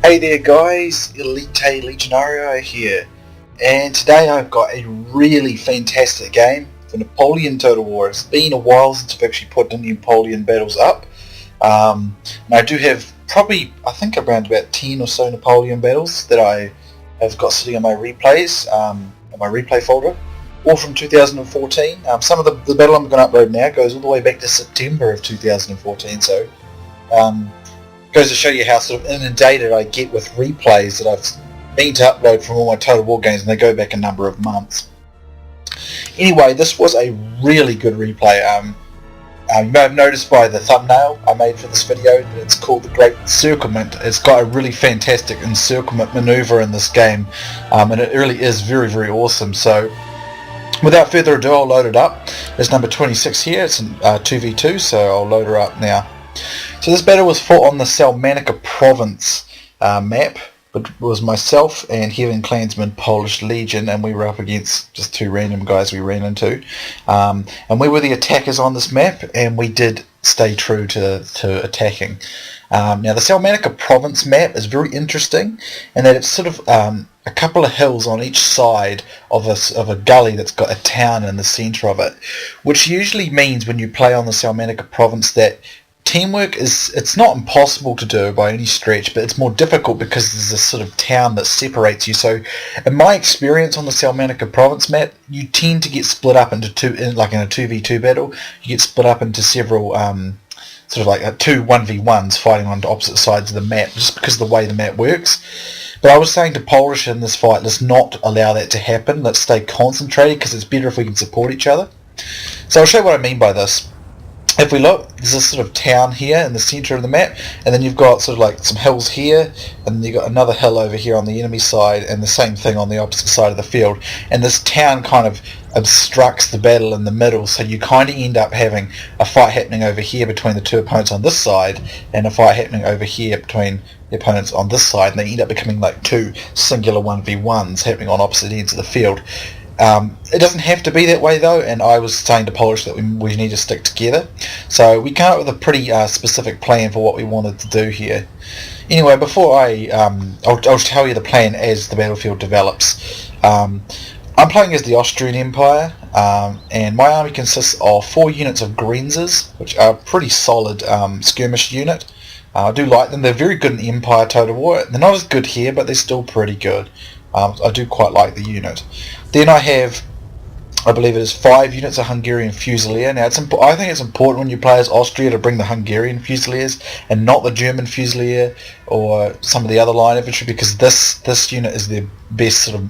Hey there guys, Elite Legionario here, and today I've got a really fantastic game for Napoleon Total War. It's been a while since I've actually put the Napoleon battles up, and I do have probably, I think around about 10 or so Napoleon battles that I have got sitting on my replays, in my replay folder, all from 2014. Some of the battle I'm going to upload now goes all the way back to September of 2014, so goes to show you how sort of inundated I get with replays that I've been to upload from all my Total War games, and they go back a number of months. Anyway, this was a really good replay. You may have noticed by the thumbnail I made for this video that it's called the Great Encirclement. It's got a really fantastic encirclement maneuver in this game, and it really is very, very awesome. So without further ado, I'll load it up. It's number 26 here. It's in 2v2, so I'll load her up now. So this battle was fought on the Salmanica province map. It was myself and Heathen Clansman Polish Legion, and we were up against just two random guys we ran into. And we were the attackers on this map, and we did stay true to attacking. Now the Salmanica province map is very interesting in that it's sort of a couple of hills on each side of a gully that's got a town in the centre of it, which usually means when you play on the Salmanica province that teamwork it's not impossible to do by any stretch, but it's more difficult because there's this sort of town that separates you. So in my experience on the Salmanica province map, you tend to get split up into like in a 2v2 battle, you get split up into several sort of like two 1v1s fighting on opposite sides of the map, just because of the way the map works. But I was saying to Polish in this fight, let's not allow that to happen, let's stay concentrated, because it's better if we can support each other. So I'll show you what I mean by this. If we look, there's this sort of town here in the centre of the map, and then you've got sort of like some hills here, and then you've got another hill over here on the enemy side, and the same thing on the opposite side of the field. And this town kind of obstructs the battle in the middle, so you kind of end up having a fight happening over here between the two opponents on this side, and a fight happening over here between the opponents on this side, and they end up becoming like two singular 1v1s happening on opposite ends of the field. It doesn't have to be that way though, and I was saying to Polish that we need to stick together. So we came up with a pretty specific plan for what we wanted to do here. Anyway, before I'll tell you the plan as the battlefield develops. I'm playing as the Austrian Empire, and my army consists of 4 units of Grenzers, which are a pretty solid skirmish unit. I do like them. They're very good in Empire Total War. They're not as good here, but they're still pretty good. I do quite like the unit. Then I have, I believe it is 5 units of Hungarian Fusilier. Now I think it's important when you play as Austria to bring the Hungarian Fusiliers and not the German Fusilier or some of the other line infantry, because this unit is their best sort of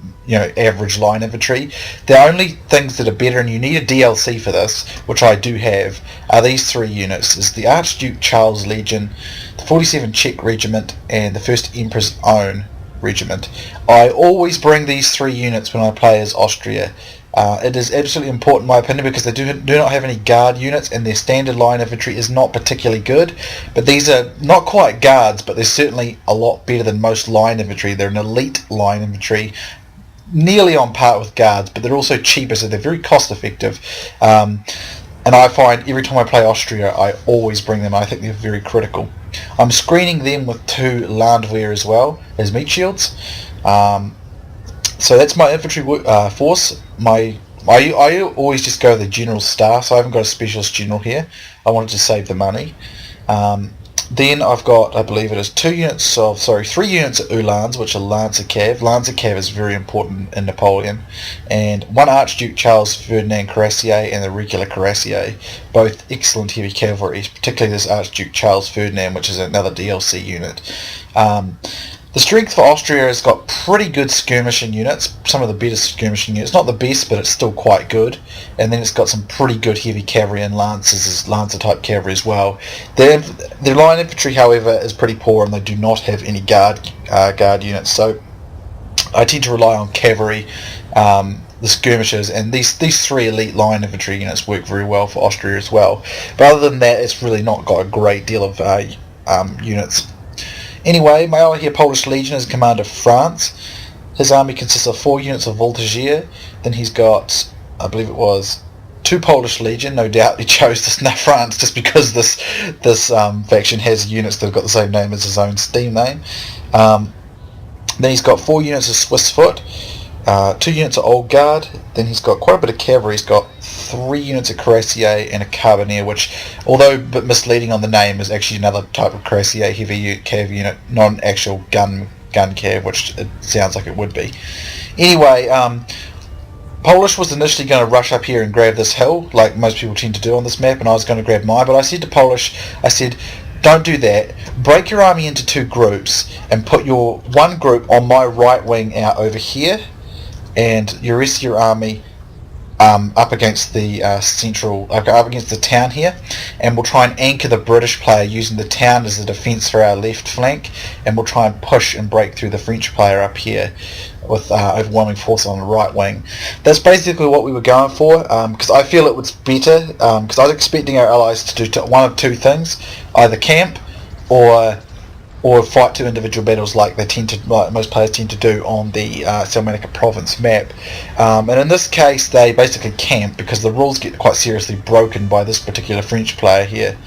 average line infantry. The only things that are better, and you need a DLC for this, which I do have, are these 3 units: is the Archduke Charles Legion, the 47 Czech Regiment, and the 1st Emperor's Own Regiment. I always bring these 3 units when I play as Austria. It is absolutely important in my opinion, because they do not have any guard units, and their standard line infantry is not particularly good, but these are not quite guards, but they're certainly a lot better than most line infantry. They're an elite line infantry, nearly on par with guards, but they're also cheaper, so they're very cost effective. And I find every time I play Austria, I always bring them. I think they're very critical. I'm screening them with 2 Landwehr as well as meat shields. So that's my infantry force. I always just go the general star, so I haven't got a specialist general here. I wanted to save the money. Then I've got, I believe it is 3 units of Uhlans, which are Lancer Cav. Lancer Cav is very important in Napoleon. And 1 Archduke Charles Ferdinand Cuirassier and the regular Cuirassier, both excellent heavy cavalry, particularly this Archduke Charles Ferdinand, which is another DLC unit. The strength for Austria has got pretty good skirmishing units, some of the better skirmishing units. Not the best, but it's still quite good. And then it's got some pretty good heavy cavalry and lancers, lancer type cavalry as well. Their line infantry, however, is pretty poor, and they do not have any guard units. So I tend to rely on cavalry, the skirmishers, and these 3 elite line infantry units work very well for Austria as well. But other than that, it's really not got a great deal of units. Anyway, my ally here, Polish Legion, is commander of France. His army consists of 4 units of Voltigeur. Then he's got, I believe it was 2 Polish Legion. No doubt he chose France just because this faction has units that have got the same name as his own Steam name. Then he's got 4 units of Swiss Foot, 2 units of Old Guard. Then he's got quite a bit of cavalry. He's got 3 units of cuirassier and a carbineer, which, although a bit misleading on the name, is actually another type of cuirassier heavy cav unit, not an actual gun cav, which it sounds like it would be. Anyway, Polish was initially going to rush up here and grab this hill, like most people tend to do on this map, and I was going to grab mine, but I said to Polish, I said, don't do that. Break your army into 2 groups and put your one group on my right wing out over here, and your rest of your army up against the up against the town here, and we'll try and anchor the British player using the town as a defence for our left flank, and we'll try and push and break through the French player up here with overwhelming force on the right wing. That's basically what we were going for, because I feel it was better, because I was expecting our allies to do one of 2 things: either camp or fight 2 individual battles like most players tend to do on the Salmanica province map. And in this case they basically camp because the rules get quite seriously broken by this particular French player here.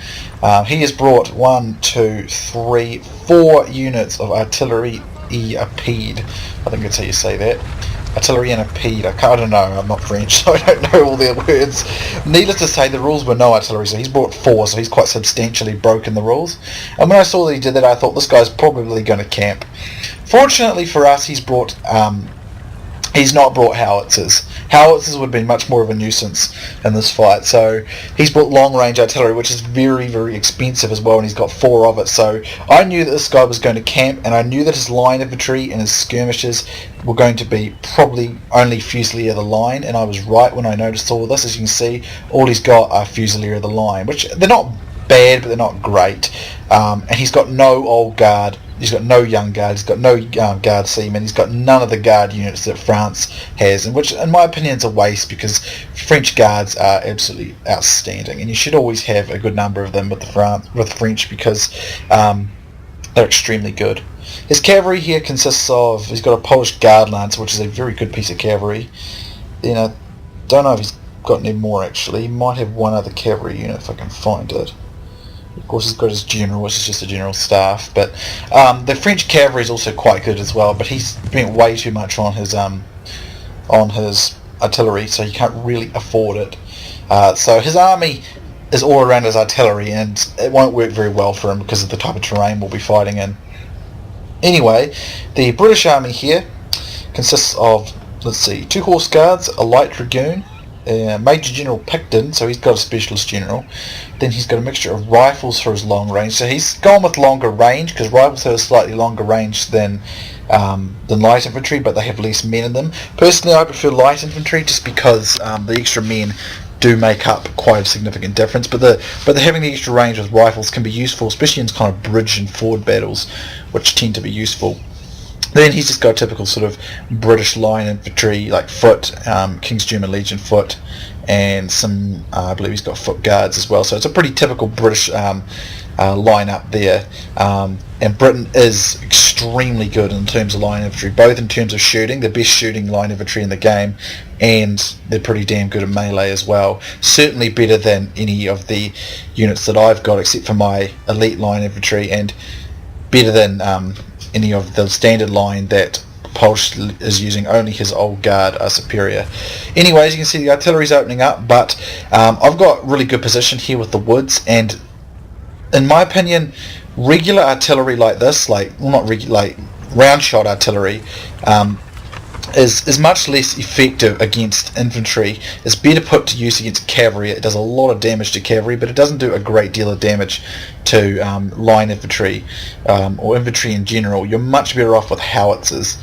He has brought 1, 2, 3, 4 units of artillerie rapide. I think that's how you say that. Artillery and rapide. I don't know, I'm not French, so I don't know all their words. Needless to say, the rules were no artillery, so he's brought 4, so he's quite substantially broken the rules. And when I saw that he did that, I thought this guy's probably going to camp. Fortunately for us, he's not brought howitzers. Howitzers would have been much more of a nuisance in this fight, so he's brought long-range artillery, which is very, very expensive as well, and he's got 4 of it. So I knew that this guy was going to camp, and I knew that his line infantry and his skirmishers were going to be probably only Fusilier of the line, and I was right when I noticed all this. As you can see, all he's got are Fusilier of the line, which they're not bad, but they're not great. And he's got no old guard. He's got no young guard, he's got no guard seamen, he's got none of the guard units that France has, and which in my opinion is a waste, because French guards are absolutely outstanding, and you should always have a good number of them with the French, because they're extremely good. His cavalry here consists of, he's got a Polish guard lance, which is a very good piece of cavalry. Then I don't know if he's got any more actually. He might have one other cavalry unit if I can find it. Of course he's got his general, which is just a general staff, but the French cavalry is also quite good as well, but he's spent way too much on his artillery, so you can't really afford it. So his army is all around his artillery, and it won't work very well for him because of the type of terrain we'll be fighting in. Anyway, the British army here consists of, let's see, 2 horse guards, a light dragoon, Major General Picton, so he's got a specialist general. Then he's got a mixture of rifles for his long range, so he's gone with longer range because rifles have a slightly longer range than light infantry, but they have less men in them. Personally, I prefer light infantry just because the extra men do make up quite a significant difference, but having the extra range with rifles can be useful, especially in kind of bridge and forward battles, which tend to be useful. Then he's just got a typical sort of British line infantry, like foot, King's German Legion foot, and some, I believe he's got foot guards as well. So it's a pretty typical British line up there. And Britain is extremely good in terms of line infantry, both in terms of shooting, the best shooting line infantry in the game, and they're pretty damn good at melee as well. Certainly better than any of the units that I've got, except for my elite line infantry, and better than any of the standard line that Polish is using. Only his old guard are superior. Anyway, as you can see, the artillery's opening up, but I've got really good position here with the woods, and in my opinion, regular artillery like this, like round shot artillery, is much less effective against infantry. It's better put to use against cavalry. It does a lot of damage to cavalry, but it doesn't do a great deal of damage to line infantry or infantry in general. You're much better off with howitzers,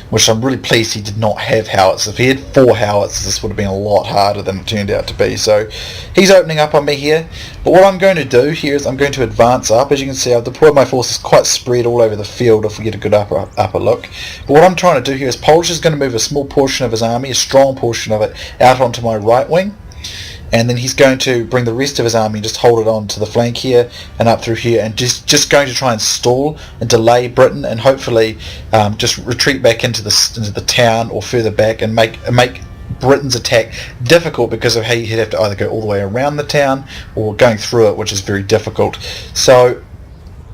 which I'm really pleased he did not have howitzers. If he had 4 howitzers, this would have been a lot harder than it turned out to be. So he's opening up on me here, but what I'm going to do here is I'm going to advance up. As you can see, I've deployed my forces quite spread all over the field if we get a good upper look. But what I'm trying to do here is Polish is going to move a small portion of his army, a strong portion of it, out onto my right wing, and then he's going to bring the rest of his army and just hold it on to the flank here and up through here, and just going to try and stall and delay Britain, and hopefully just retreat back into the town or further back, and make Britain's attack difficult because of how he'd have to either go all the way around the town or going through it, which is very difficult. So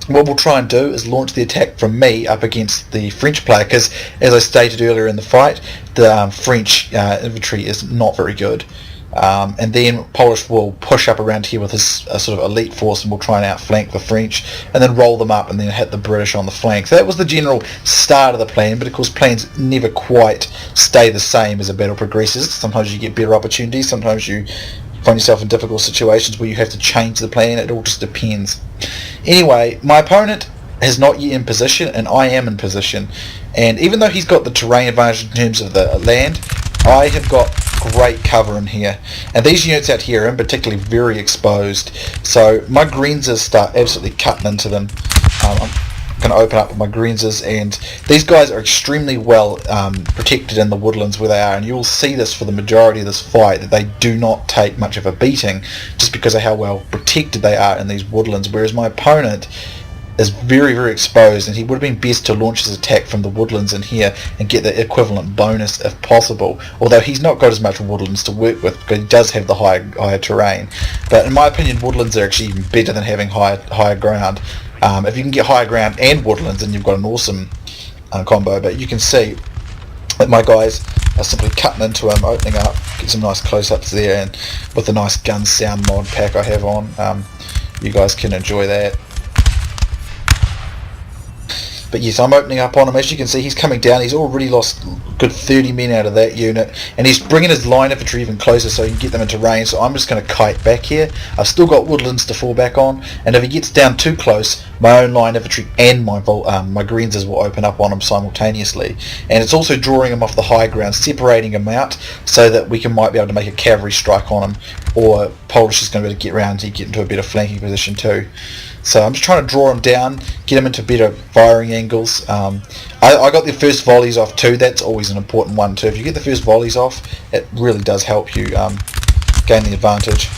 what we'll try and do is launch the attack from me up against the French player, because as I stated earlier in the fight, the French infantry is not very good. And then Polish will push up around here with his sort of elite force, and will try and outflank the French and then roll them up and then hit the British on the flank. So that was the general start of the plan, but of course plans never quite stay the same as a battle progresses. Sometimes you get better opportunities, sometimes you find yourself in difficult situations where you have to change the plan. It all just depends. Anyway, my opponent is not yet in position and I am in position, and even though he's got the terrain advantage in terms of the land, I have got great cover in here, and these units out here are in particularly very exposed, so my Greenzers start absolutely cutting into them. I'm going to open up with my Greenzers, and these guys are extremely well protected in the woodlands where they are, and you'll see this for the majority of this fight, that they do not take much of a beating just because of how well protected they are in these woodlands, whereas my opponent is very, very exposed, and he would have been best to launch his attack from the woodlands in here and get the equivalent bonus if possible, although he's not got as much woodlands to work with because he does have the higher terrain. But in my opinion, woodlands are actually even better than having higher ground. If you can get higher ground and woodlands, then you've got an awesome combo. But you can see that my guys are simply cutting into him, opening up, get some nice close-ups there, and with the nice gun sound mod pack I have on, you guys can enjoy that. But yes, I'm opening up on him. As you can see, he's coming down. He's already lost a good 30 men out of that unit, and he's bringing his line infantry even closer so he can get them into range. So I'm just going to kite back here. I've still got woodlands to fall back on, and if he gets down too close, my own line infantry and my Greenzers will open up on him simultaneously. And it's also drawing him off the high ground, separating him out so that we might be able to make a cavalry strike on him, or Polish is going to be able to get around and get into a better flanking position too. So I'm just trying to draw him down, get him into better firing angles. I got the first volleys off too. That's always an important one too. If you get the first volleys off, it really does help you gain the advantage.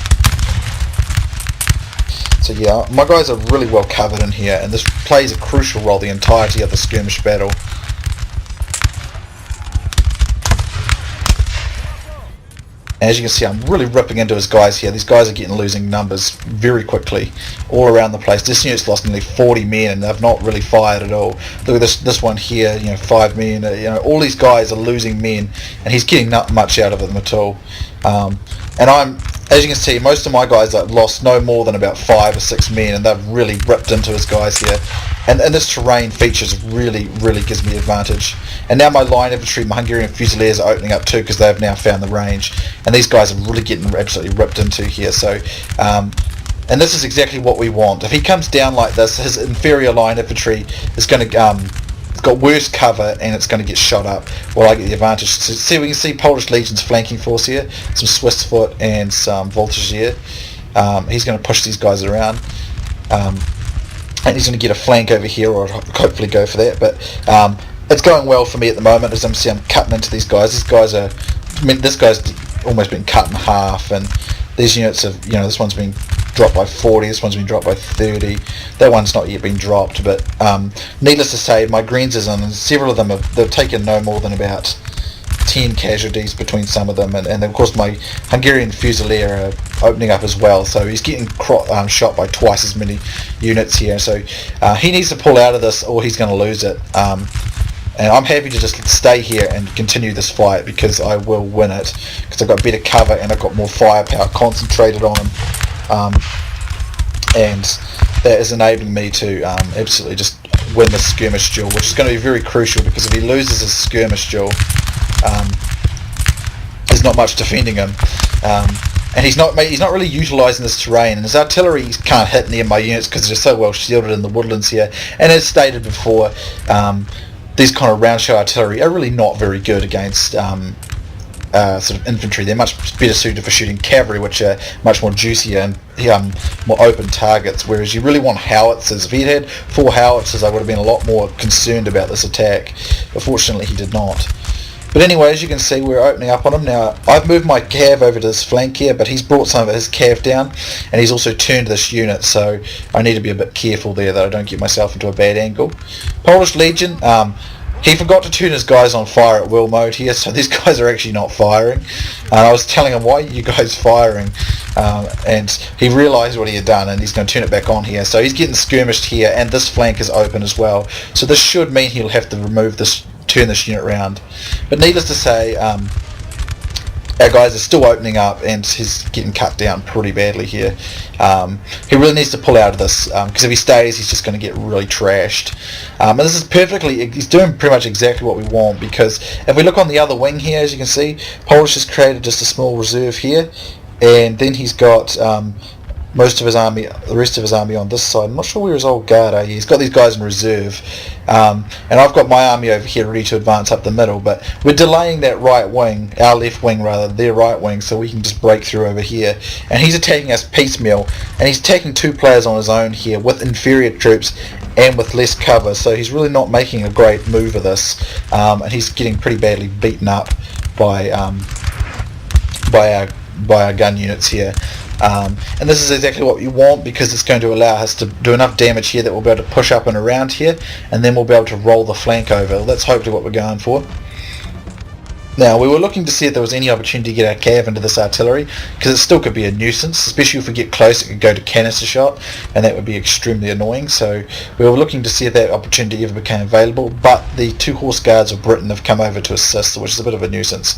So yeah, my guys are really well covered in here, and this plays a crucial role the entirety of the skirmish battle. As you can see, I'm really ripping into his guys here. These guys are losing numbers very quickly all around the place. This unit's lost nearly 40 men, and they've not really fired at all. Look at this one here, 5 men. All these guys are losing men, and he's getting not much out of them at all. And as you can see, most of my guys have lost no more than about 5 or 6 men, and they've really ripped into his guys here. And this terrain features really gives me advantage. And now my line infantry, my Hungarian Fusiliers are opening up too, because they've now found the range. And these guys are really getting absolutely ripped into here. So, and this is exactly what we want. If he comes down like this, his inferior line infantry is going to it's got worse cover, and it's going to get shot up while I get the advantage. So see, we can see Polish Legion's flanking force here, some Swiss foot and some voltage here. He's going to push these guys around, and he's going to get a flank over here, or hopefully go for that. But it's going well for me at the moment. As I'm cutting into these guys. These guys are, this guy's almost been cut in half, and these units have, this one's been dropped by 40, this one's been dropped by 30, that one's not yet been dropped, but needless to say, my Greenzers, and several of them they've taken no more than about 10 casualties between some of them, and of course my Hungarian Fusilier are opening up as well, so he's getting shot by twice as many units here, so he needs to pull out of this or he's going to lose it. And I'm happy to just stay here and continue this fight, because I will win it, because I've got better cover and I've got more firepower concentrated on him, and that is enabling me to absolutely just win this skirmish duel, which is going to be very crucial, because if he loses his skirmish duel, there's not much defending him, and he's not really utilising this terrain, and his artillery can't hit near my units because they're so well shielded in the woodlands here. And as stated before, these kind of round shell artillery are really not very good against sort of infantry. They're much better suited for shooting cavalry, which are much more juicier and more open targets, whereas you really want howitzers. If he had 4 howitzers, I would have been a lot more concerned about this attack, but fortunately he did not. But anyway, as you can see, we're opening up on him now. I've moved my cav over to this flank here, but he's brought some of his cav down, and he's also turned this unit, so I need to be a bit careful there that I don't get myself into a bad angle. Polish Legion, He forgot to turn his guys on fire at will mode here, so these guys are actually not firing. And I was telling him, why are you guys firing? And he realised what he had done, and he's going to turn it back on here. So he's getting skirmished here, and this flank is open as well. So this should mean he'll have to turn this unit around. But needless to say, our guys are still opening up, and he's getting cut down pretty badly here. He really needs to pull out of this, because if he stays, he's just going to get really trashed. And this is he's doing pretty much exactly what we want, because if we look on the other wing here, as you can see, Polish has created just a small reserve here, and then he's got most of his army, the rest of his army on this side. I'm not sure where his old guard are. He's got these guys in reserve, and I've got my army over here ready to advance up the middle, but we're delaying that right wing, our left wing rather, their right wing, so we can just break through over here. And he's attacking us piecemeal, and he's taking 2 players on his own here with inferior troops and with less cover, so he's really not making a great move of this, and he's getting pretty badly beaten up by our gun units here. And this is exactly what we want, because it's going to allow us to do enough damage here that we'll be able to push up and around here, and then we'll be able to roll the flank over. That's hopefully what we're going for. Now, we were looking to see if there was any opportunity to get our cav into this artillery, because it still could be a nuisance, especially if we get close. It could go to canister shot, and that would be extremely annoying. So we were looking to see if that opportunity ever became available, but the 2 horse guards of Britain have come over to assist, which is a bit of a nuisance.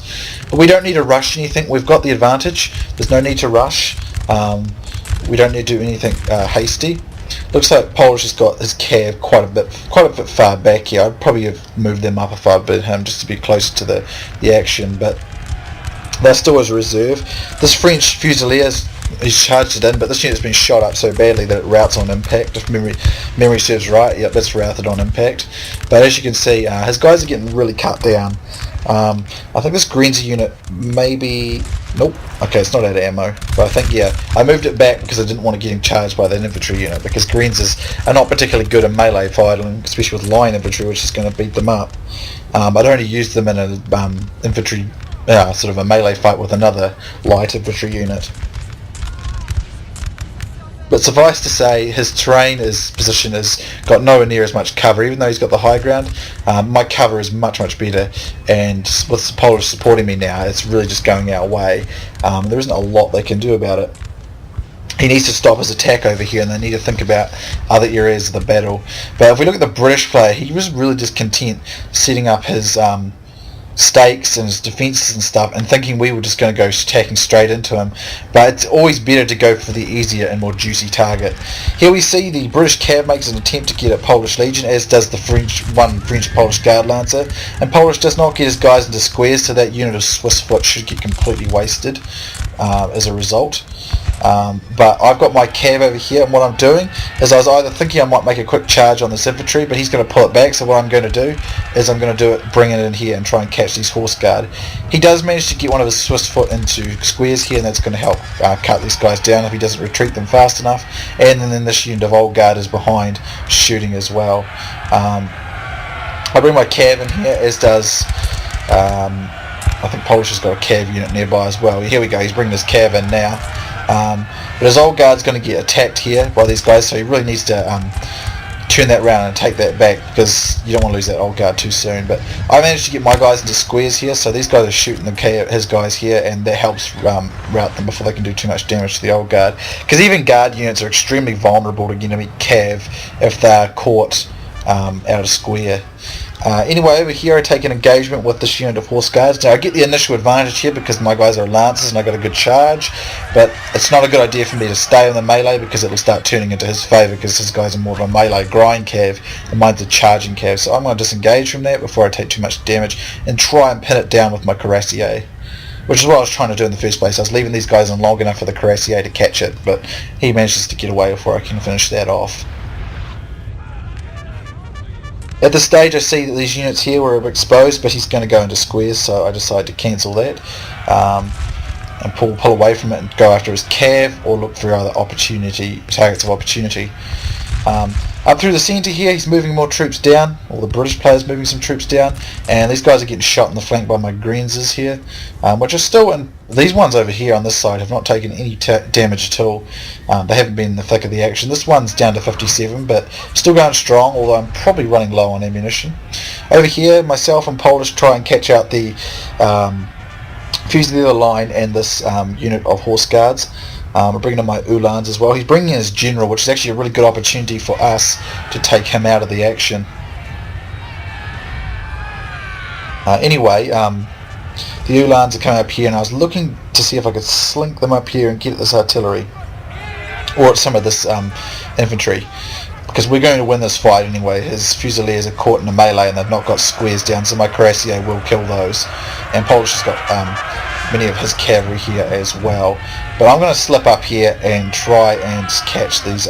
But we don't need to rush anything. We've got the advantage. There's no need to rush. We don't need to do anything hasty. Looks like Polish has got his cav quite a bit far back here. I'd probably have moved them up if I'd been him, just to be closer to the action, but they're still as a reserve. This French Fusilier, he's charged it in, but this unit's been shot up so badly that it routs on impact. If memory serves right, yep, that's routed on impact. But as you can see, his guys are getting really cut down. I think this Grenzer unit maybe... Nope. Okay, it's not out of ammo. But I think, yeah, I moved it back because I didn't want to get him charged by that infantry unit, because Grenzers are not particularly good in melee fighting, especially with line infantry, which is going to beat them up. I'd only used them in an infantry, sort of a melee fight with another light infantry unit. But suffice to say, his position has got nowhere near as much cover, even though he's got the high ground. My cover is much better, and with the Polish supporting me now, it's really just going our way. There isn't a lot they can do about it. He needs to stop his attack over here, and they need to think about other areas of the battle. But if we look at the British player, he was really just content setting up his stakes and his defences and stuff, and thinking we were just going to go attacking straight into him. But it's always better to go for the easier and more juicy target. Here we see the British cav makes an attempt to get at Polish Legion, as does the French-Polish Guard Lancer, and Polish does not get his guys into squares, so that unit of Swiss foot should get completely wasted as a result. But I've got my cav over here, and what I'm doing is I was either thinking I might make a quick charge on this infantry, but he's going to pull it back, so what I'm going to do is I'm going to bring it in here and try and catch these horse guard. He does manage to get one of his Swiss foot into squares here, and that's going to help cut these guys down if he doesn't retreat them fast enough. And then this unit of old guard is behind shooting as well. I bring my cav in here, as does I think Polish has got a cav unit nearby as well. Here we go, he's bringing his cav in now. But his old guard's going to get attacked here by these guys, so he really needs to turn that round and take that back, because you don't want to lose that old guard too soon. But I managed to get my guys into squares here, so these guys are shooting his guys here, and that helps rout them before they can do too much damage to the old guard. Because even guard units are extremely vulnerable to enemy cav if they're caught out of square. Anyway, over here I take an engagement with this unit of horse guards. Now I get the initial advantage here because my guys are lancers and I got a good charge, but it's not a good idea for me to stay on the melee, because it'll start turning into his favour, because his guys are more of a melee grind cav and mine's a charging cav. So I'm going to disengage from that before I take too much damage and try and pin it down with my cuirassier, which is what I was trying to do in the first place. I was leaving these guys on long enough for the cuirassier to catch it, but he manages to get away before I can finish that off. At this stage I see that these units here were exposed, but he's going to go into squares, so I decide to cancel that and pull away from it and go after his cav, or look for other targets of opportunity. Up through the centre here, he's moving more troops down, or the British player's moving some troops down, and these guys are getting shot in the flank by my Grenzers here, which are still in. These ones over here on this side have not taken any damage at all. They haven't been in the thick of the action. This one's down to 57, but still going strong, although I'm probably running low on ammunition. over here, myself and Polish try and catch out the Fusilier line and this unit of horse guards. I'm bringing in my Uhlans as well. He's bringing in his general, which is actually a really good opportunity for us to take him out of the action. Anyway, the Uhlans are coming up here, and I was looking to see if I could slink them up here and get at this artillery, or at some of this infantry, because we're going to win this fight anyway. His Fusiliers are caught in a melee and they've not got squares down, so my Cuirassier will kill those. And Polish has got many of his cavalry here as well. But I'm going to slip up here and try and catch these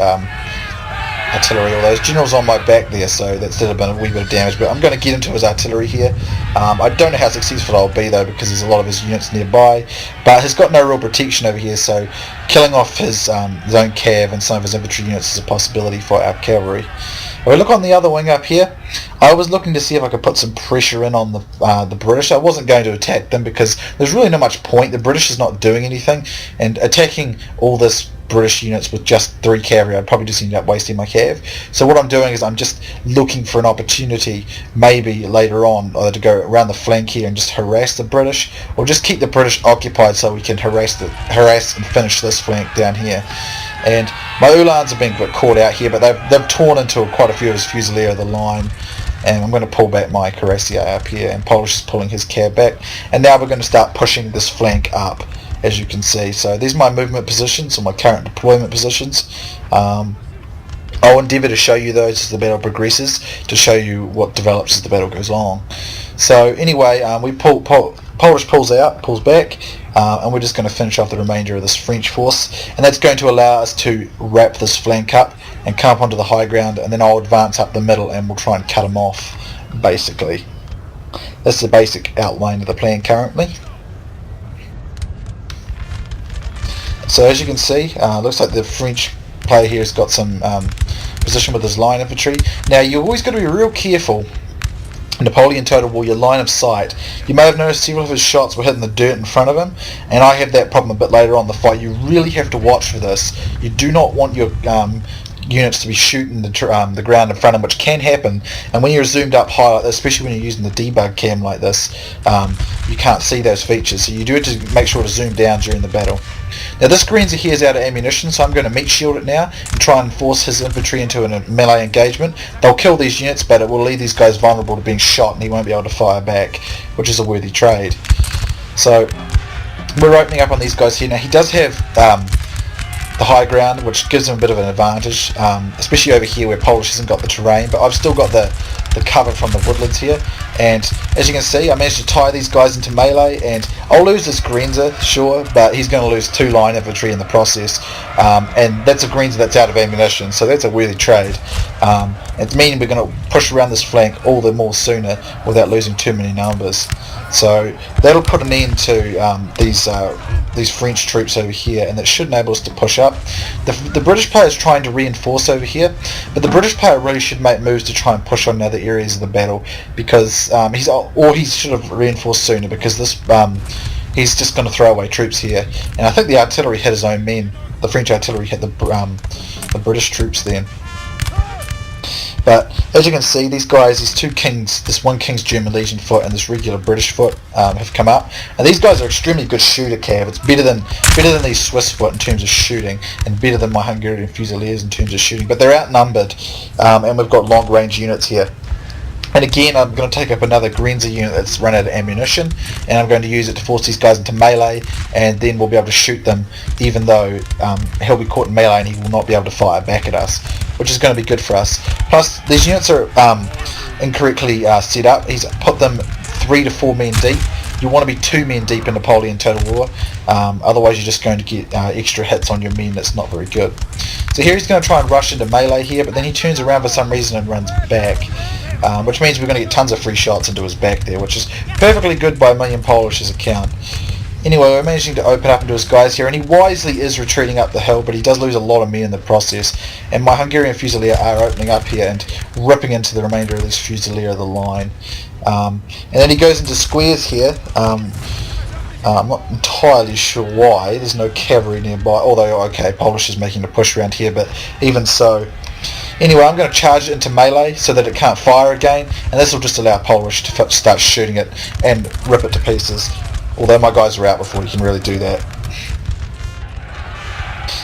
artillery, although his general's on my back there, so that's did a wee bit of damage. But I'm going to get into his artillery here. I don't know how successful I'll be though, because there's a lot of his units nearby, but he's got no real protection over here, so killing off his own cav and some of his infantry units is a possibility for our cavalry. If we look on the other wing up here, I was looking to see if I could put some pressure in on the British. I wasn't going to attack them because there's really not much point. The British is not doing anything, and attacking all this British units with just 3 cavalry, I'd probably just end up wasting my cav. So what I'm doing is I'm just looking for an opportunity, maybe later on, either to go around the flank here and just harass the British, or just keep the British occupied so we can harass and finish this flank down here. And my Uhlans are being a bit caught out here, but they've torn into quite a few of his Fusilier of the line. And I'm going to pull back my Cuirassier up here, and Polish is pulling his cav back. And now we're going to start pushing this flank up, as you can see. So these are my movement positions, or my current deployment positions. I'll endeavour to show you those as the battle progresses, to show you what develops as the battle goes on. So anyway, Polish pulls back, and we're just going to finish off the remainder of this French force, and that's going to allow us to wrap this flank up and come up onto the high ground, and then I'll advance up the middle and we'll try and cut them off, basically. That's the basic outline of the plan currently. So as you can see, looks like the French player here has got some position with his line infantry. Now you've always got to be real careful in Napoleon Total War, your line of sight. You may have noticed several of his shots were hitting the dirt in front of him, and I have that problem a bit later on in the fight. You really have to watch for this. You do not want your units to be shooting the ground in front of them, which can happen, and when you're zoomed up high like this, especially when you're using the debug cam like this, you can't see those features, so you do have to make sure to zoom down during the battle. Now this Grenzer here is out of ammunition, so I'm going to meat shield it now and try and force his infantry into a melee engagement. They'll kill these units, but it will leave these guys vulnerable to being shot, and he won't be able to fire back, which is a worthy trade. So we're opening up on these guys here. Now he does have the high ground, which gives him a bit of an advantage, especially over here where Polish hasn't got the terrain, but I've still got the cover from the woodlands here. And as you can see, I managed to tie these guys into melee, and I'll lose this Grenzer, sure, but he's going to lose 2 line infantry in the process, and that's a Grenzer that's out of ammunition, so that's a worthy trade. It's meaning we're going to push around this flank all the more sooner without losing too many numbers. So that'll put an end to these French troops over here, and that should enable us to push up. The British player is trying to reinforce over here, but the British player really should make moves to try and push on other areas of the battle, because he should have reinforced sooner, because this he's just going to throw away troops here. And I think the artillery hit his own men. The French artillery hit the British troops then. But as you can see, these guys, these 2 kings, this 1 King's German Legion foot and this regular British foot, have come up, and these guys are extremely good shooter cav. It's better than these Swiss foot in terms of shooting, and better than my Hungarian Fusiliers in terms of shooting. But they're outnumbered, and we've got long range units here. And again, I'm going to take up another Grenzer unit that's run out of ammunition, and I'm going to use it to force these guys into melee, and then we'll be able to shoot them, even though he'll be caught in melee and he will not be able to fire back at us, which is going to be good for us. Plus, these units are incorrectly set up. He's put them 3 to 4 men deep. You want to be 2 men deep in Napoleon Total War, otherwise you're just going to get extra hits on your men. That's not very good. So here he's going to try and rush into melee here, but then he turns around for some reason and runs back. Which means we're going to get tons of free shots into his back there, which is perfectly good by me and Polish's account. Anyway, we're managing to open up into his guys here, and he wisely is retreating up the hill, but he does lose a lot of men in the process. And my Hungarian Fusilier are opening up here and ripping into the remainder of this Fusilier of the line. And then he goes into squares here. I'm not entirely sure why. There's no cavalry nearby, although, okay, Polish is making a push around here, but even so, Anyway, I'm going to charge it into melee so that it can't fire again, and this will just allow Polish to start shooting it and rip it to pieces. Although my guys are out before he can really do that.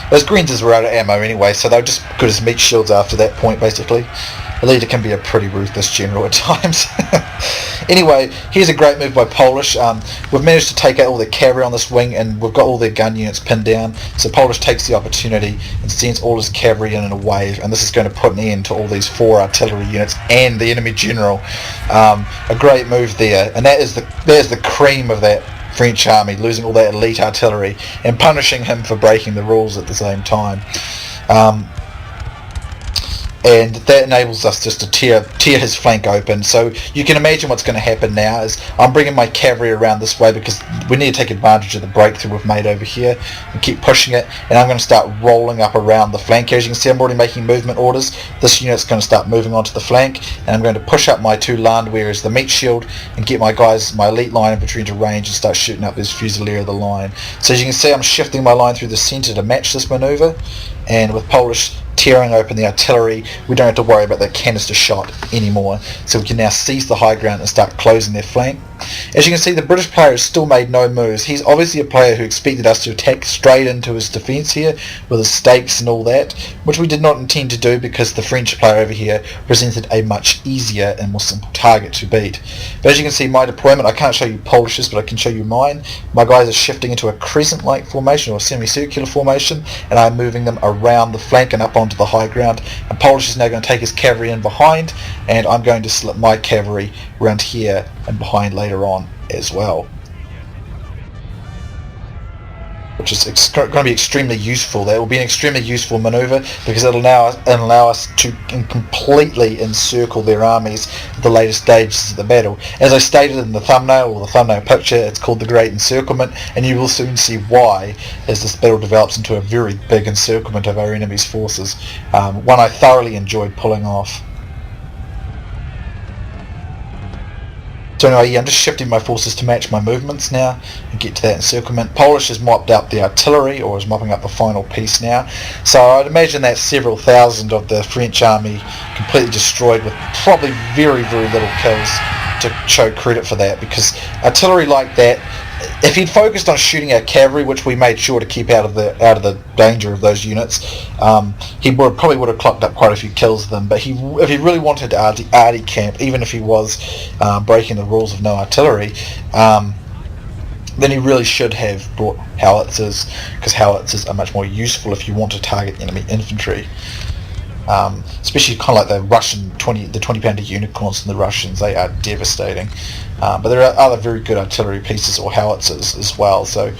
Those Greens were out of ammo anyway, so they were just good as meat shields after that point, basically. The leader can be a pretty ruthless general at times. Anyway, here's a great move by Polish. We've managed to take out all their cavalry on this wing, and we've got all their gun units pinned down. So Polish takes the opportunity and sends all his cavalry in a wave, and this is going to put an end to all these 4 artillery units and the enemy general. A great move there, and there's the cream of that French army, losing all that elite artillery and punishing him for breaking the rules at the same time. And that enables us just to tear his flank open. So you can imagine what's going to happen now is I'm bringing my cavalry around this way because we need to take advantage of the breakthrough we've made over here and keep pushing it, and I'm going to start rolling up around the flank. As you can see, I'm already making movement orders. This unit's going to start moving onto the flank, and I'm going to push up my 2 Landwehr, the meat shield, and get my guys, my elite line infantry, into range and start shooting up this fusilier of the line. So as you can see, I'm shifting my line through the centre to match this manoeuvre, and with Polish tearing open the artillery, we don't have to worry about that canister shot anymore, so we can now seize the high ground and start closing their flank. As you can see, the British player has still made no moves. He's obviously a player who expected us to attack straight into his defence here with his stakes and all that, which we did not intend to do because the French player over here presented a much easier and more simple target to beat. But as you can see, my deployment, I can't show you Polish's, but I can show you mine. My guys are shifting into a crescent-like formation or a semicircular formation, and I'm moving them around the flank and up onto the high ground. And Polish is now going to take his cavalry in behind, and I'm going to slip my cavalry around here and behind later on as well, which is going to be extremely useful. That will be an extremely useful manoeuvre because it'll allow us to completely encircle their armies at the later stages of the battle. As I stated in the thumbnail, or the thumbnail picture, it's called the Great Encirclement, and you will soon see why as this battle develops into a very big encirclement of our enemy's forces. One I thoroughly enjoyed pulling off. So anyway, yeah, I'm just shifting my forces to match my movements now and get to that encirclement. Polish has mopped up the artillery, or is mopping up the final piece now. So I'd imagine that several thousand of the French army completely destroyed with probably very, very little kills to show credit for that, because artillery like that, if he'd focused on shooting our cavalry, which we made sure to keep out of the danger of those units, he probably would have clocked up quite a few kills of them. But if he really wanted to arty camp, even if he was breaking the rules of no artillery, then he really should have brought howitzers, because howitzers are much more useful if you want to target enemy infantry. Especially kind of like the Russian 20-pounder unicorns from the Russians. They are devastating. But there are other very good artillery pieces or howitzers as well. So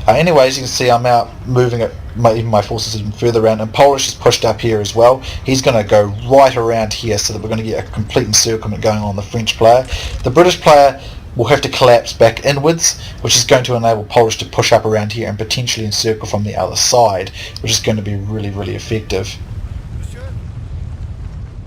anyway, as you can see, I'm out moving even my forces even further around, and Polish is pushed up here as well. He's going to go right around here so that we're going to get a complete encirclement going on the French player. The British player will have to collapse back inwards, which is going to enable Polish to push up around here and potentially encircle from the other side, which is going to be really, really effective.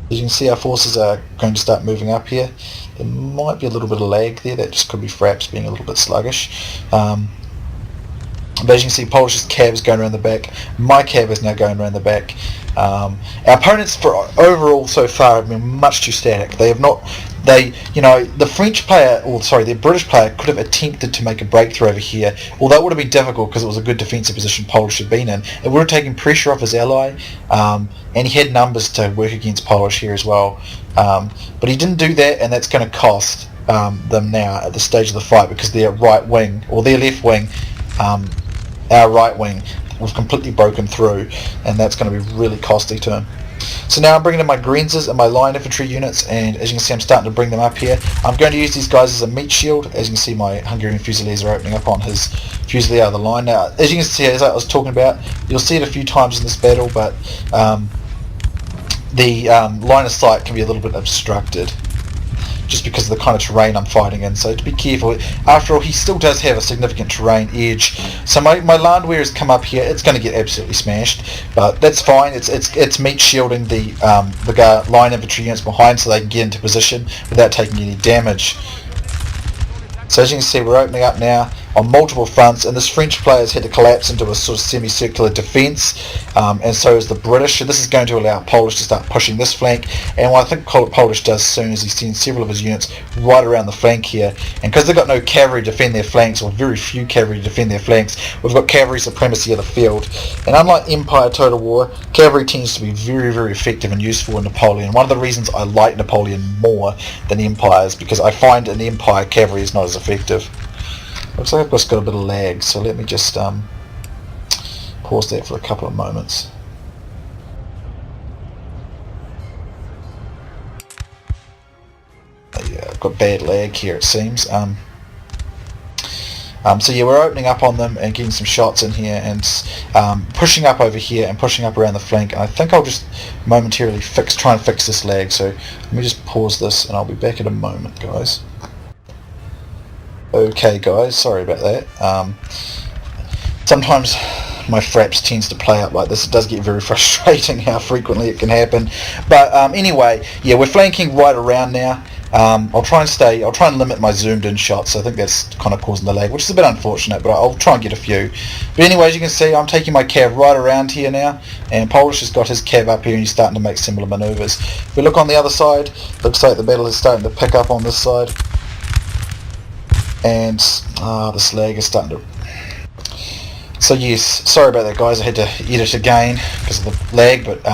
As you can see, our forces are going to start moving up here. There might be a little bit of lag there. That just could be Fraps being a little bit sluggish. But as you can see, Polish's cav is going around the back. My cav is now going around the back. Our opponents, for overall so far, have been much too static. They have not. The French player, or sorry, the British player could have attempted to make a breakthrough over here, although it would have been difficult because it was a good defensive position Polish had been in. It would have taken pressure off his ally, and he had numbers to work against Polish here as well. But he didn't do that, and that's going to cost them now at the stage of the fight, because their right wing, or their left wing, our right wing, was completely broken through, and that's going to be really costly to him. So now I'm bringing in my Grenzers and my line infantry units, and as you can see, I'm starting to bring them up here. I'm going to use these guys as a meat shield. As you can see, my Hungarian Fusiliers are opening up on his Fusilier of the line. Now, as you can see, as I was talking about, you'll see it a few times in this battle, but the line of sight can be a little bit obstructed, just because of the kind of terrain I'm fighting in, so to be careful. After all, he still does have a significant terrain edge. So my Landwehr has come up here. It's going to get absolutely smashed, but that's fine. It's meat shielding the line infantry units behind, so they can get into position without taking any damage. So as you can see, we're opening up now. on multiple fronts, and this French players had to collapse into a sort of semicircular defence, and so is the British. So this is going to allow Polish to start pushing this flank, and what I think Polish does soon is he sends several of his units right around the flank here, and because they've got no cavalry to defend their flanks, or very few cavalry to defend their flanks, we've got cavalry supremacy of the field. And unlike Empire Total War, cavalry tends to be very, very effective and useful in Napoleon. One of the reasons I like Napoleon more than Empire is because I find in Empire cavalry is not as effective. Looks like I've just got a bit of lag, so let me just pause that for a couple of moments. Yeah, I've got bad lag here, it seems. So yeah, we're opening up on them and getting some shots in here, and pushing up over here and pushing up around the flank. And I think I'll just momentarily try and fix this lag. So let me just pause this, and I'll be back in a moment, guys. Okay, guys, sorry about that. Sometimes my fraps tends to play up like this. It does get very frustrating how frequently it can happen. But anyway, yeah, we're flanking right around now. I'll try and limit my zoomed in shots. I think that's kind of causing the lag, which is a bit unfortunate, but I'll try and get a few. But anyway, as you can see, I'm taking my cav right around here now, and Polish has got his cav up here and he's starting to make similar manoeuvres. If we look on the other side, looks like the battle is starting to pick up on this side, and this lag is starting to... So yes, sorry about that, guys. I had to edit again because of the lag, but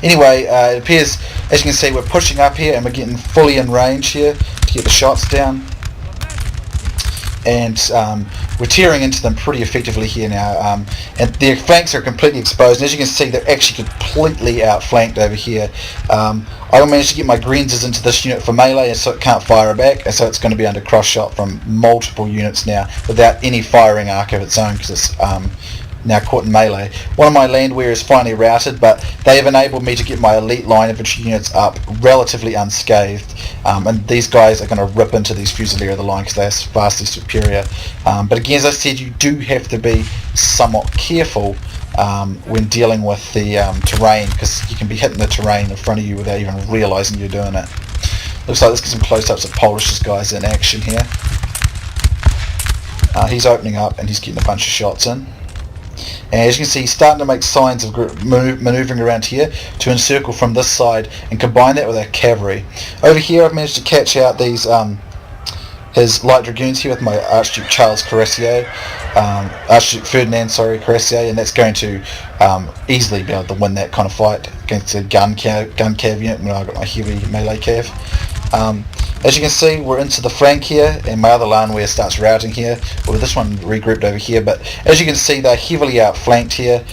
anyway, it appears, as you can see, we're pushing up here and we're getting fully in range here to get the shots down, and we're tearing into them pretty effectively here now, and their flanks are completely exposed, and as you can see, they're actually completely outflanked over here. I managed to get my Grenzers into this unit for melee, and so it can't fire back, and so it's going to be under cross shot from multiple units now without any firing arc of its own, because it's now caught in melee. One of my landwehr is finally routed, but they have enabled me to get my elite line infantry units up relatively unscathed, and these guys are going to rip into these Fusiliers of the line because they're vastly superior. But again, as I said, you do have to be somewhat careful when dealing with the terrain, because you can be hitting the terrain in front of you without even realising you're doing it. Looks like let's get some close-ups of Polish's guys in action here. He's opening up and he's getting a bunch of shots in. And as you can see, he's starting to make signs of manoeuvring around here to encircle from this side and combine that with our cavalry. Over here I've managed to catch out these his light dragoons here with my Archduke Charles Cuirassier, Archduke Ferdinand, sorry, Cuirassier, and that's going to easily be able to win that kind of fight against a gun cav unit when I've got my heavy melee cav. As you can see, we're into the flank here, and my other landwehr starts routing here, well, this one regrouped over here, but as you can see, they're heavily outflanked here,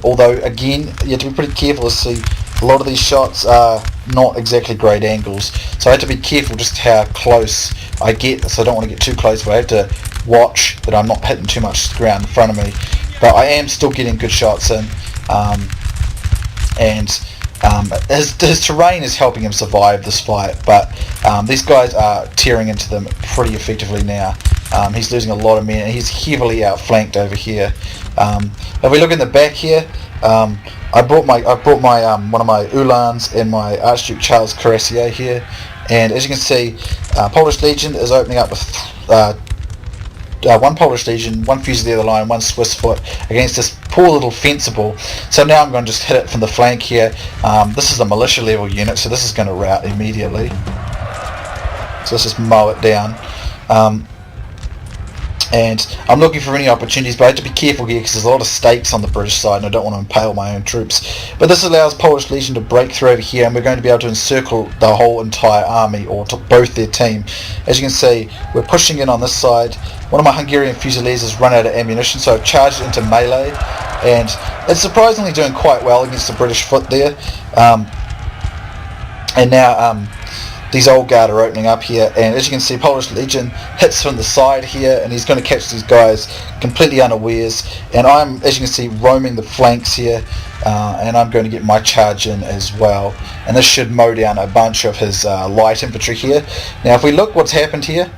although again, you have to be pretty careful to see a lot of these shots are not exactly great angles, so I have to be careful just how close I get, so I don't want to get too close, but I have to watch that I'm not hitting too much ground in front of me, but I am still getting good shots in, and his terrain is helping him survive this fight, but these guys are tearing into them pretty effectively now. He's losing a lot of men, and he's heavily outflanked over here. If we look in the back here, I brought my one of my Uhlans and my Archduke Charles Cuirassier here, and as you can see, Polish Legion is opening up with one Polish Legion, one Fusilier of the line, one Swiss foot against this poor little fencible. So now I'm going to just hit it from the flank here. This is a militia level unit, so this is going to rout immediately. So let's just mow it down. And I'm looking for any opportunities, but I have to be careful here because there's a lot of stakes on the British side and I don't want to impale my own troops. But this allows Polish Legion to break through over here, and we're going to be able to encircle the whole entire army, or to both their team. As you can see, we're pushing in on this side. One of my Hungarian Fusiliers has run out of ammunition, so I've charged it into melee, and it's surprisingly doing quite well against the British foot there. And now these old guard are opening up here, and as you can see, Polish Legion hits from the side here, and he's going to catch these guys completely unawares, and I'm, as you can see, roaming the flanks here, and I'm going to get my charge in as well, and this should mow down a bunch of his light infantry here. Now if we look what's happened here,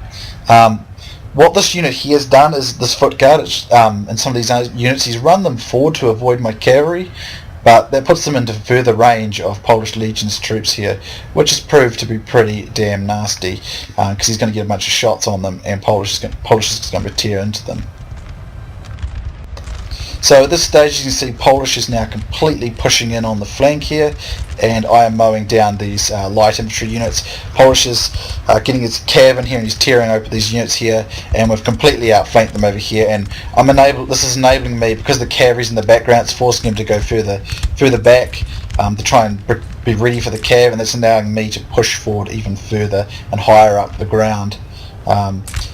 what this unit here has done is, this foot guard, and some of these units, he's run them forward to avoid my cavalry, but that puts them into further range of Polish Legion's troops here, which has proved to be pretty damn nasty, because he's going to get a bunch of shots on them, and Polish is going to tear into them. So at this stage you can see Polish is now completely pushing in on the flank here, and I am mowing down these light infantry units. Polish is getting his cav in here and he's tearing open these units here, and we've completely outflanked them over here, and this is enabling me, because the cavalry's in the background, it's forcing him to go further back to try and be ready for the cav, and that's allowing me to push forward even further and higher up the ground.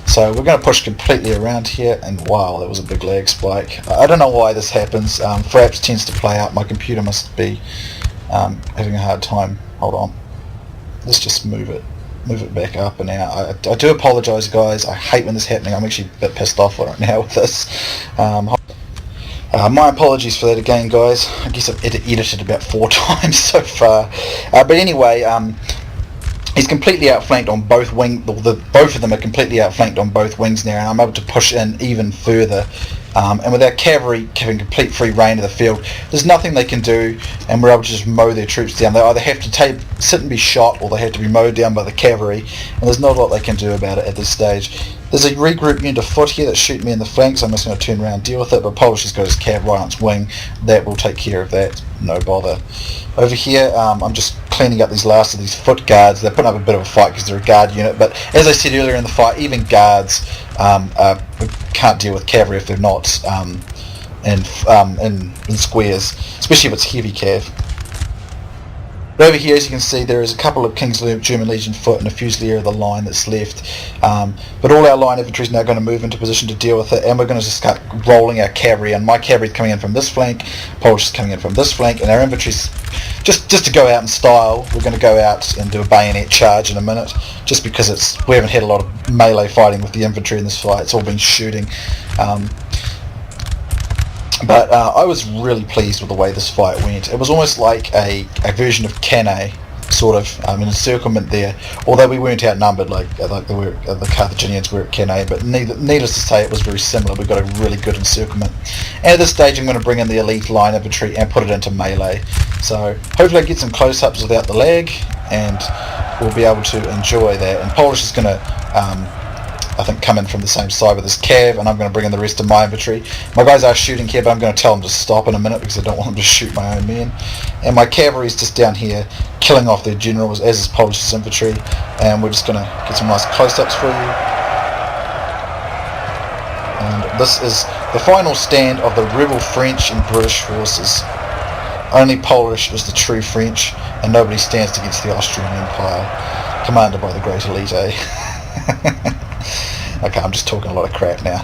So we're going to push completely around here, and wow, that was a big lag spike. I don't know why this happens. Fraps tends to play out. My computer must be having a hard time. Hold on. Let's just move it back up and out. I do apologise, guys. I hate when this is happening. I'm actually a bit pissed off right now with this. My apologies for that again, guys. I guess I've edited about 4 times so far. But anyway, he's completely outflanked on both wings. Both of them are completely outflanked on both wings now, and I'm able to push in even further. And with our cavalry having complete free reign of the field, there's nothing they can do, and we're able to just mow their troops down. They either have to sit and be shot, or they have to be mowed down by the cavalry, and there's not a lot they can do about it at this stage. There's a regroup unit of foot here that's shooting me in the flanks. I'm just going to turn around and deal with it, but Polish has got his cav right on its wing. That will take care of that, no bother. Over here, I'm just cleaning up these last of these foot guards. They're putting up a bit of a fight because they're a guard unit, but as I said earlier in the fight, even guards can't deal with cavalry if they're not in squares, especially if it's heavy cav. But over here, as you can see, there is a couple of King's German Legion foot and a Fusilier of the line that's left. But all our line infantry is now going to move into position to deal with it, and we're going to just start rolling our cavalry. And my cavalry is coming in from this flank, Polish is coming in from this flank, and our infantry's just to go out in style. We're going to go out and do a bayonet charge in a minute, just because we haven't had a lot of melee fighting with the infantry in this fight. It's all been shooting. But I was really pleased with the way this fight went. It was almost like a version of Cannae, sort of, an encirclement there, although we weren't outnumbered like the Carthaginians were at Cannae, but needless to say, it was very similar. We got a really good encirclement. And at this stage, I'm going to bring in the elite line infantry and put it into melee. So hopefully I get some close-ups without the lag, and we'll be able to enjoy that. And Polish is going to I think come in from the same side with his cav, and I'm going to bring in the rest of my infantry. My guys are shooting here, but I'm going to tell them to stop in a minute because I don't want them to shoot my own men. And my cavalry is just down here killing off their generals, as is Polish's infantry, and we're just going to get some nice close-ups for you. And this is the final stand of the rebel French and British forces. Only Polish is the true French, and nobody stands against the Austrian Empire, commanded by the great elite, eh? Okay, I'm just talking a lot of crap now.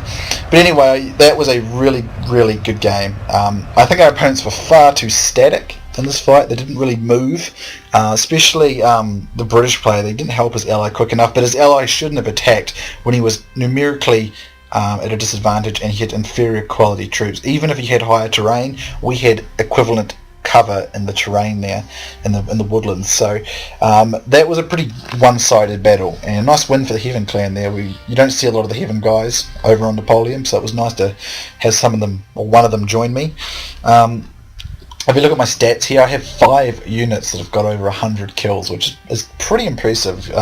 But anyway, that was a really, really good game. I think our opponents were far too static in this fight. They didn't really move, especially the British player. They didn't help his ally quick enough, but his ally shouldn't have attacked when he was numerically at a disadvantage and he had inferior quality troops. Even if he had higher terrain, we had equivalent cover in the terrain there, in the woodlands. So that was a pretty one-sided battle, and a nice win for the Heaven clan there. You don't see a lot of the Heaven guys over on Napoleon, so it was nice to have some of them, or one of them, join me. If you look at my stats here, I have 5 units that have got over 100 kills, which is pretty impressive,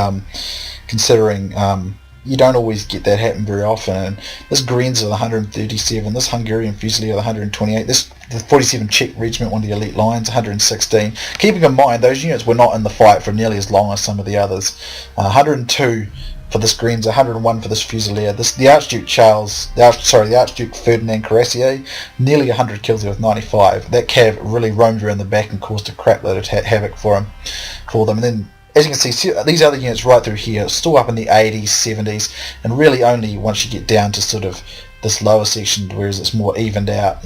considering you don't always get that happen very often. And this Greens with 137, this Hungarian Fusilier with 128, this the 47 Czech Regiment, one of the elite lines, 116. Keeping in mind, those units were not in the fight for nearly as long as some of the others. 102 for this Greens, 101 for this Fusilier. The Archduke Ferdinand Cuirassier, nearly 100 kills there with 95. That cav really roamed around the back and caused a crap load of havoc for them. And then, as you can see, these other units right through here are still up in the 80s, 70s, and really only once you get down to sort of this lower section, whereas it's more evened out.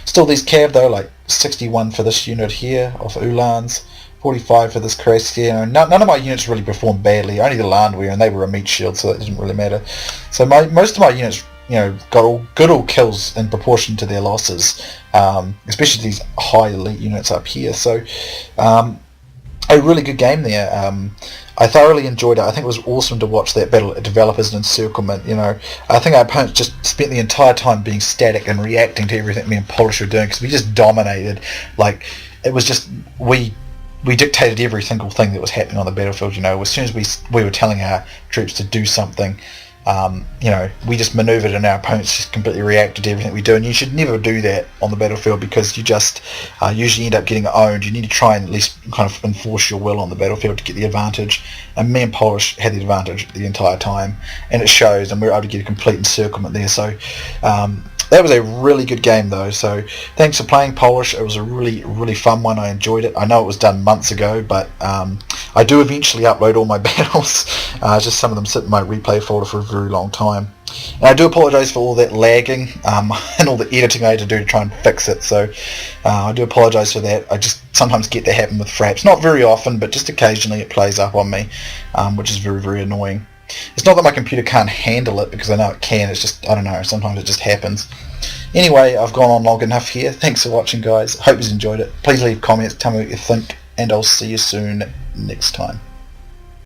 Still these cav though, like 61 for this unit here off Uhlans, 45 for this Cuirassier. None of my units really performed badly. Only the Landwehr, and they were a meat shield, so that didn't really matter. So most of my units, got good all kills in proportion to their losses, especially these high elite units up here. So a really good game there. I thoroughly enjoyed it. I think it was awesome to watch that battle develop as an encirclement. You know, I think our opponents just spent the entire time being static and reacting to everything me and Polish were doing because we just dominated. Like, it was just we dictated every single thing that was happening on the battlefield. You know, as soon as we were telling our troops to do something, you know, we just manoeuvred and our opponents just completely reacted to everything we do. And you should never do that on the battlefield because you just usually end up getting owned. You need to try and at least kind of enforce your will on the battlefield to get the advantage. And me and Polish had the advantage the entire time, and it shows, and we were able to get a complete encirclement there. So that was a really good game though, so thanks for playing, Polish. It was a really fun one. I enjoyed it. I know it was done months ago, but I do eventually upload all my battles. Just some of them sit in my replay folder for a very long time. And I do apologise for all that lagging and all the editing I had to do to try and fix it, so I do apologise for that. I just sometimes get that happen with fraps. Not very often, but just occasionally it plays up on me, which is very annoying. It's not that my computer can't handle it, because I know it can, it's just, I don't know, sometimes it just happens. Anyway, I've gone on long enough here. Thanks for watching, guys. Hope you enjoyed it. Please leave comments, tell me what you think, and I'll see you soon next time.